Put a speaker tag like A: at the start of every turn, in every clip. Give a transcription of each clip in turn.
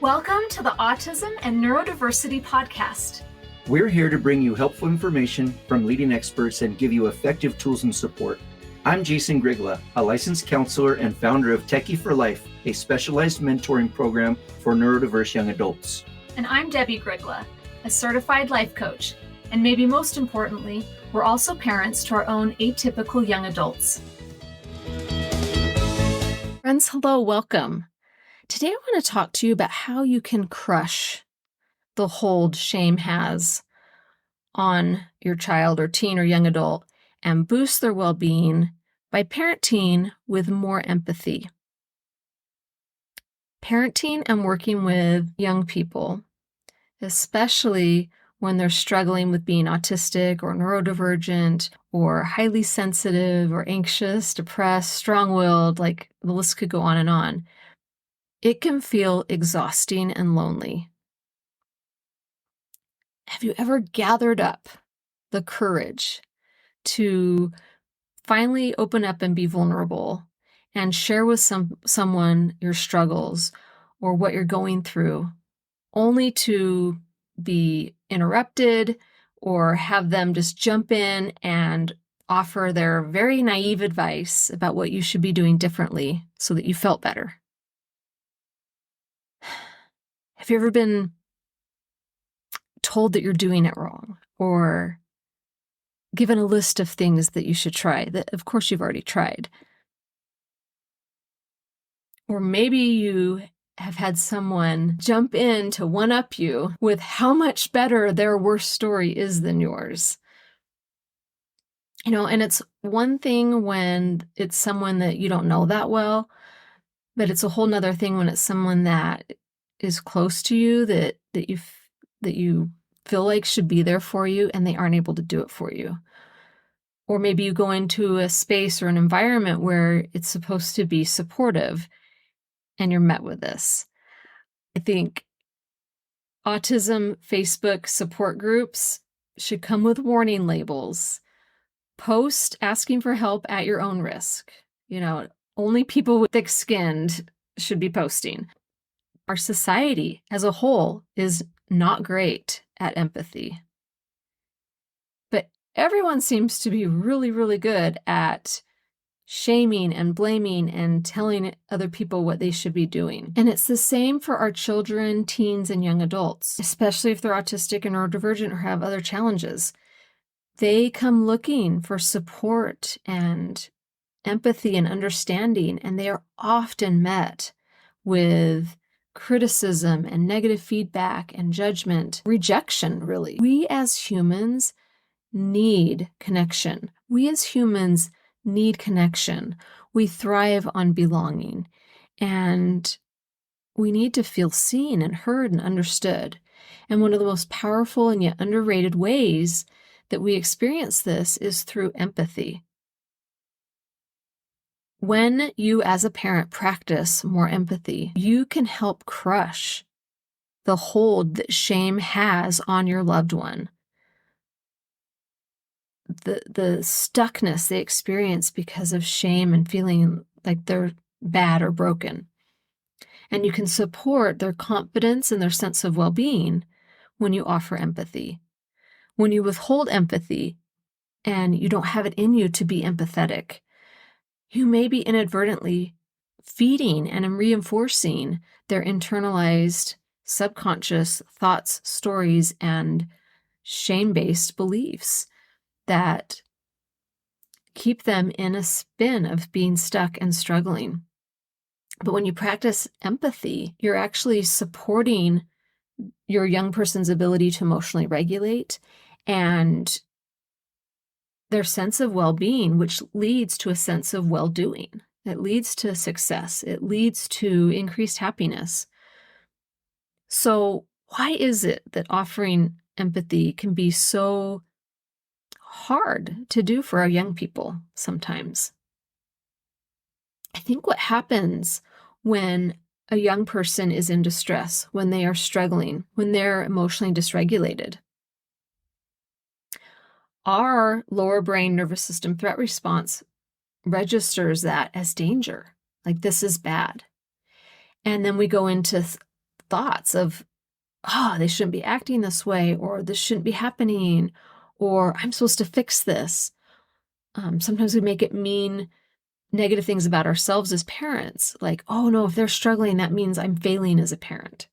A: Welcome to the Autism and Neurodiversity Podcast.
B: We're here to bring you helpful information from leading experts and give you effective tools and support. I'm Jason Grigla, a licensed counselor and founder of Techie for Life, a specialized mentoring program for neurodiverse young adults.
A: And I'm Debbie Grigla, a certified life coach. And maybe most importantly, we're also parents to our own atypical young adults. Friends, hello, welcome. Today I want to talk to you about how you can crush the hold shame has on your child or teen or young adult and boost their well-being by parenting with more empathy. Parenting and working with young people, especially when they're struggling with being autistic or neurodivergent or highly sensitive or anxious, depressed, strong-willed, like the list could go on and on. It can feel exhausting and lonely. Have you ever gathered up the courage to finally open up and be vulnerable and share with someone your struggles or what you're going through, only to be interrupted or have them just jump in and offer their very naive advice about what you should be doing differently so that you felt better? Have you ever been told that you're doing it wrong or given a list of things that you should try that, of course, you've already tried? Or maybe you have had someone jump in to one-up you with how much better their worst story is than yours. And it's one thing when it's someone that you don't know that well, but it's a whole nother thing when it's someone that is close to you that you feel like should be there for you and they aren't able to do it for you. Or maybe you go into a space or an environment where it's supposed to be supportive and you're met with this. I think autism Facebook support groups should come with warning labels. Post asking for help at your own risk. Only people with thick-skinned should be posting. Our society as a whole is not great at empathy. But everyone seems to be really, really good at shaming and blaming and telling other people what they should be doing. And it's the same for our children, teens, and young adults, especially if they're autistic and neurodivergent or have other challenges. They come looking for support and empathy and understanding, and they are often met with criticism and negative feedback and judgment, rejection, really. We as humans need connection. We as humans need connection. We thrive on belonging, and we need to feel seen and heard and understood. And one of the most powerful and yet underrated ways that we experience this is through empathy. When you as a parent practice more empathy, you can help crush the hold that shame has on your loved one. The stuckness they experience because of shame and feeling like they're bad or broken. And you can support their confidence and their sense of well-being when you offer empathy. When you withhold empathy and you don't have it in you to be empathetic, you may be inadvertently feeding and reinforcing their internalized subconscious thoughts, stories, and shame-based beliefs that keep them in a spin of being stuck and struggling. But when you practice empathy, you're actually supporting your young person's ability to emotionally regulate and their sense of well-being, which leads to a sense of well-doing. It leads to success. It leads to increased happiness. So why is it that offering empathy can be so hard to do for our young people sometimes? I think what happens when a young person is in distress, when they are struggling, when they're emotionally dysregulated, our lower brain nervous system threat response registers that as danger, like this is bad. And then we go into thoughts of, oh, they shouldn't be acting this way, or this shouldn't be happening, or I'm supposed to fix this. Sometimes we make it mean negative things about ourselves as parents, like, oh no, if they're struggling, that means I'm failing as a parent.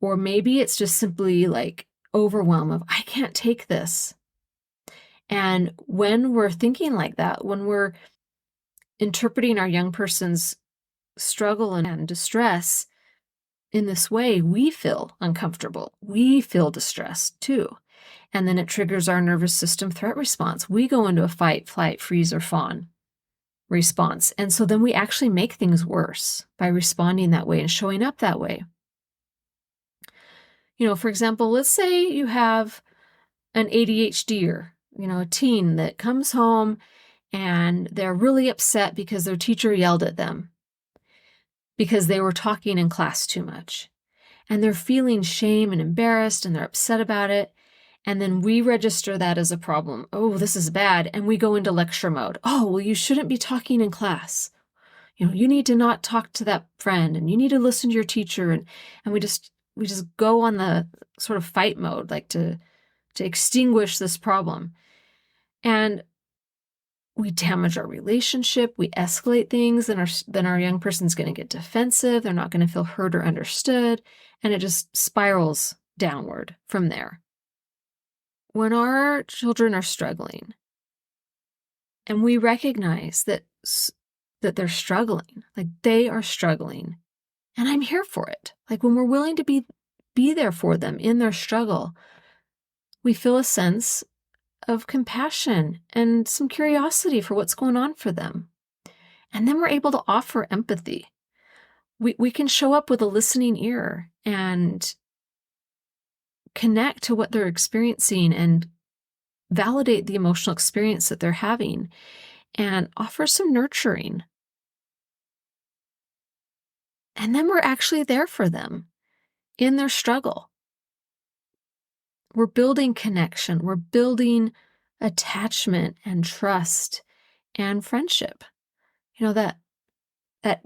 A: Or maybe it's just simply like overwhelm of, I can't take this. And when we're thinking like that, when we're interpreting our young person's struggle and distress in this way, we feel uncomfortable. We feel distressed too. And then it triggers our nervous system threat response. We go into a fight, flight, freeze, or fawn response. And so then we actually make things worse by responding that way and showing up that way. For example, let's say you have an ADHDer, a teen that comes home and they're really upset because their teacher yelled at them because they were talking in class too much. And they're feeling shame and embarrassed and they're upset about it. And then we register that as a problem. Oh, this is bad. And we go into lecture mode. Oh, well, you shouldn't be talking in class. You need to not talk to that friend and you need to listen to your teacher. And we just go on the sort of fight mode, like to extinguish this problem. And we damage our relationship, we escalate things, then our young person's going to get defensive, they're not going to feel heard or understood, and it just spirals downward from there. When our children are struggling, and we recognize that they're struggling, like they are struggling, and I'm here for it. Like when we're willing to be there for them in their struggle, we feel a sense of compassion and some curiosity for what's going on for them. And then we're able to offer empathy. We can show up with a listening ear and connect to what they're experiencing and validate the emotional experience that they're having and offer some nurturing. And then we're actually there for them in their struggle. We're building connection. We're building attachment and trust and friendship. That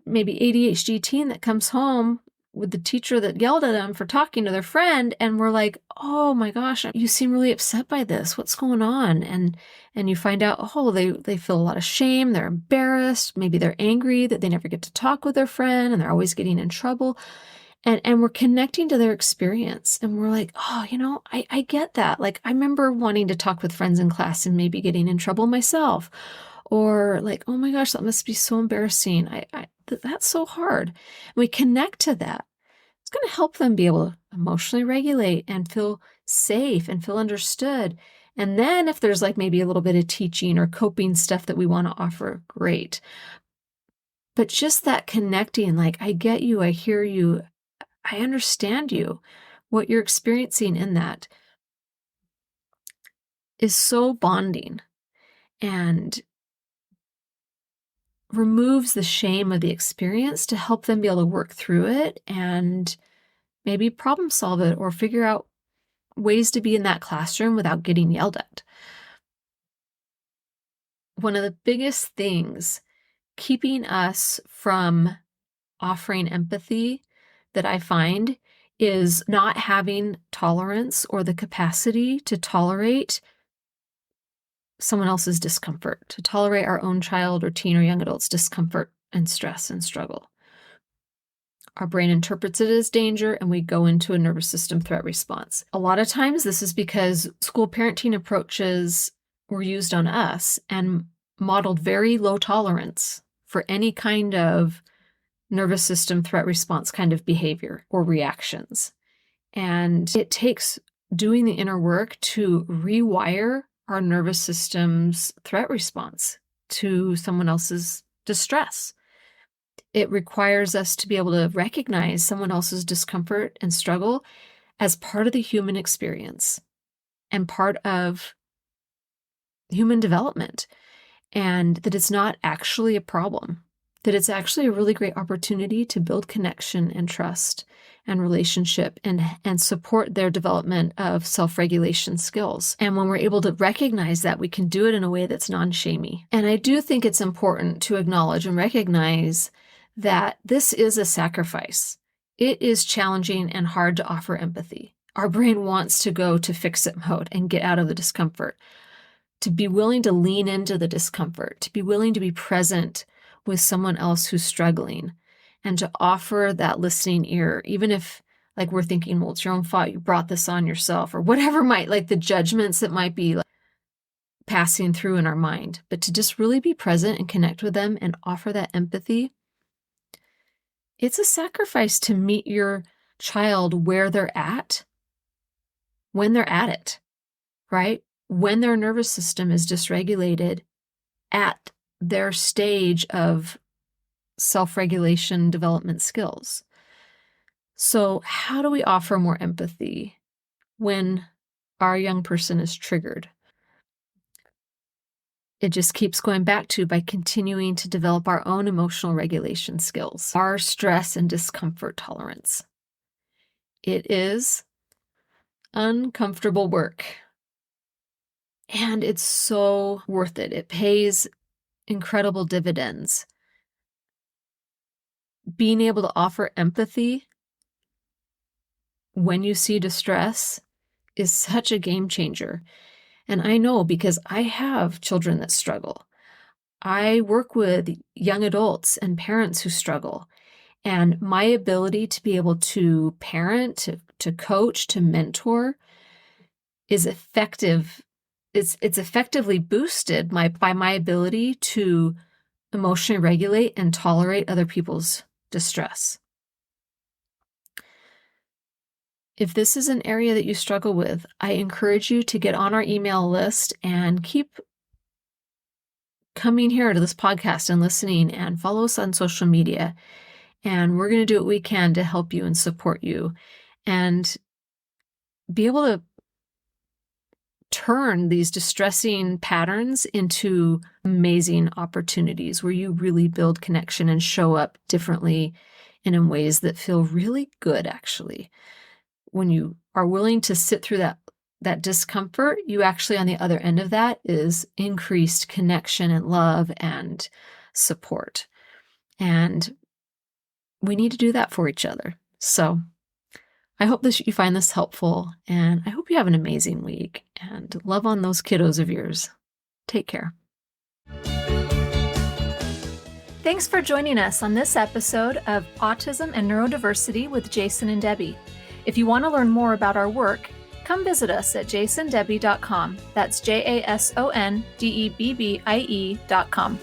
A: maybe ADHD teen that comes home with the teacher that yelled at them for talking to their friend, and we're like, oh my gosh, you seem really upset by this. What's going on? And you find out, oh, they feel a lot of shame. They're embarrassed. Maybe they're angry that they never get to talk with their friend and they're always getting in trouble. And we're connecting to their experience. And we're like, oh, I get that. Like, I remember wanting to talk with friends in class and maybe getting in trouble myself. Or like, oh my gosh, that must be so embarrassing. That's so hard. And we connect to that. It's going to help them be able to emotionally regulate and feel safe and feel understood. And then if there's like maybe a little bit of teaching or coping stuff that we want to offer, great. But just that connecting, like, I get you, I hear you, I understand you, what you're experiencing in that is so bonding and removes the shame of the experience to help them be able to work through it and maybe problem solve it or figure out ways to be in that classroom without getting yelled at. One of the biggest things keeping us from offering empathy that I find is not having tolerance or the capacity to tolerate someone else's discomfort, to tolerate our own child or teen or young adult's discomfort and stress and struggle. Our brain interprets it as danger and we go into a nervous system threat response. A lot of times this is because school parenting approaches were used on us and modeled very low tolerance for any kind of nervous system threat response kind of behavior or reactions. And it takes doing the inner work to rewire our nervous system's threat response to someone else's distress. It requires us to be able to recognize someone else's discomfort and struggle as part of the human experience and part of human development, and that it's not actually a problem, that it's actually a really great opportunity to build connection and trust and relationship and support their development of self-regulation skills. And when we're able to recognize that, we can do it in a way that's non-shamey. And I do think it's important to acknowledge and recognize that this is a sacrifice. it is challenging and hard to offer empathy. Our brain wants to go to fix-it mode and get out of the discomfort, to be willing to lean into the discomfort, to be willing to be present with someone else who's struggling, and to offer that listening ear, even if like we're thinking, well, it's your own fault, you brought this on yourself, or whatever might, like the judgments that might be like passing through in our mind, but to just really be present and connect with them and offer that empathy. It's a sacrifice to meet your child where they're at, when they're at it, right? When their nervous system is dysregulated at their stage of self-regulation development skills. So how do we offer more empathy when our young person is triggered? It just keeps going back to by continuing to develop our own emotional regulation skills, our stress and discomfort tolerance. It is uncomfortable work, and it's so worth it. It pays incredible dividends. Being able to offer empathy when you see distress is such a game changer. And I know because I have children that struggle. I work with young adults and parents who struggle. And my ability to be able to parent, to coach, to mentor is effective. It's effectively boosted by my ability to emotionally regulate and tolerate other people's distress. If this is an area that you struggle with, I encourage you to get on our email list and keep coming here to this podcast and listening, and follow us on social media. And we're going to do what we can to help you and support you and be able to turn these distressing patterns into amazing opportunities where you really build connection and show up differently and in ways that feel really good, actually. When you are willing to sit through that discomfort, you actually, on the other end of that, is increased connection and love and support. And we need to do that for each other. So I hope that you find this helpful, and I hope you have an amazing week, and love on those kiddos of yours. Take care. Thanks for joining us on this episode of Autism and Neurodiversity with Jason and Debbie. If you want to learn more about our work, come visit us at jasondebbie.com. That's JASONDEBBIE.com.